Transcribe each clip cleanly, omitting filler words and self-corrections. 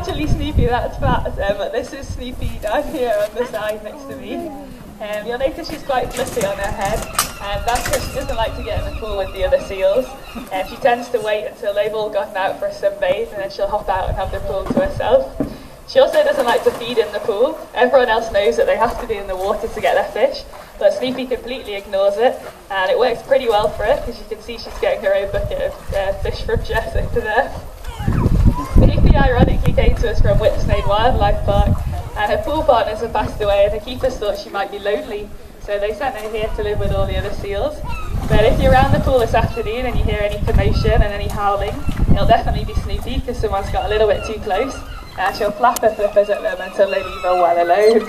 actually Snoopy, that's Fat, but this is Snoopy down here on the side next to me. You'll notice she's quite fluffy on her head, and that's because she doesn't like to get in the pool with the other seals. She tends to wait until they've all gotten out for a sunbathe, and then she'll hop out and have the pool to herself. She also doesn't like to feed in the pool. Everyone else knows that they have to be in the water to get their fish, but Snoopy completely ignores it, and it works pretty well for her, because you can see she's getting her own bucket of fish from Jess over there. Snoopy ironically came to us from Whipsnade Wildlife Park, and her pool partners have passed away, and the keepers thought she might be lonely, so they sent her here to live with all the other seals. But if you're around the pool this afternoon and you hear any commotion and any howling, it'll definitely be Snoopy, because someone's got a little bit too close, and she'll flap her flippers at them until they leave her well alone.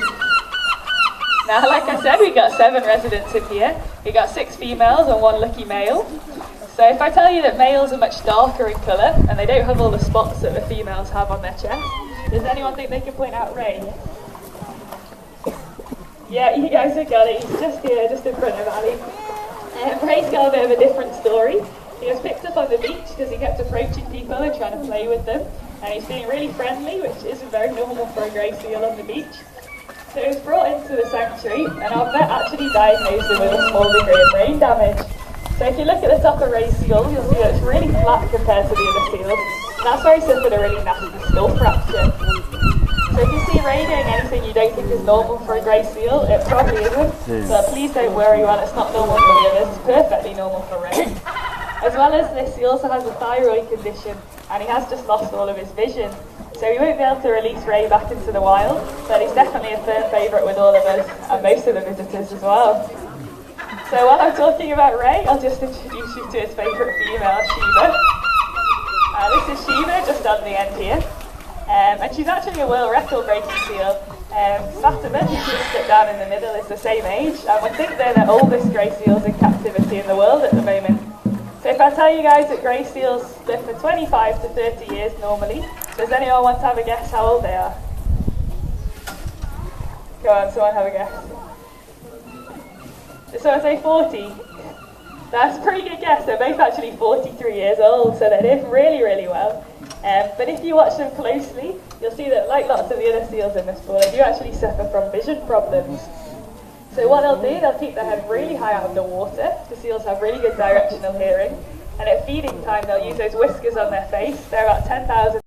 Now, like I said, we've got 7 residents in here. We've got 6 females and 1 lucky male. So if I tell you that males are much darker in colour, and they don't have all the spots that the females have on their chest, does anyone think they can point out Ray? Yeah, you guys have got it. He's just here, just in front of Ali. Ray's got a bit of a different story. He was picked up on the beach because he kept approaching people and trying to play with them. And he's being really friendly, which isn't very normal for a grey seal on the beach. So he was brought into the sanctuary, and our vet actually diagnosed him with a small degree of brain damage. So if you look at the top of Ray's skull, you'll see that it's really flat compared to the other seals. And that's where he suffered a really nasty skull fracture. So if you see Ray doing anything you don't think is normal for a grey seal, it probably isn't. But please don't worry while it's not normal for the others, it's perfectly normal for Ray. As well as this, he also has a thyroid condition, and he has just lost all of his vision. So we won't be able to release Ray back into the wild, but he's definitely a firm favourite with all of us, and most of the visitors as well. So while I'm talking about Ray, I'll just introduce you to his favourite female, Sheba. This is Sheba, just on the end here. And she's actually a world record breaking seal. Fatima, who you sit down in the middle, is the same age, and we think they're the oldest grey seals in captivity in the world at the moment. So if I tell you guys that grey seals live for 25 to 30 years normally, does anyone want to have a guess how old they are? Go on, someone have a guess. Did someone say 40? That's a pretty good guess. They're both actually 43 years old, so they live really, really well. But if you watch them closely, you'll see that, like lots of the other seals in this pool, they do actually suffer from vision problems. So what they'll do, they'll keep their head really high out of the water. The seals have really good directional hearing. And at feeding time, they'll use those whiskers on their face. They're about 10,000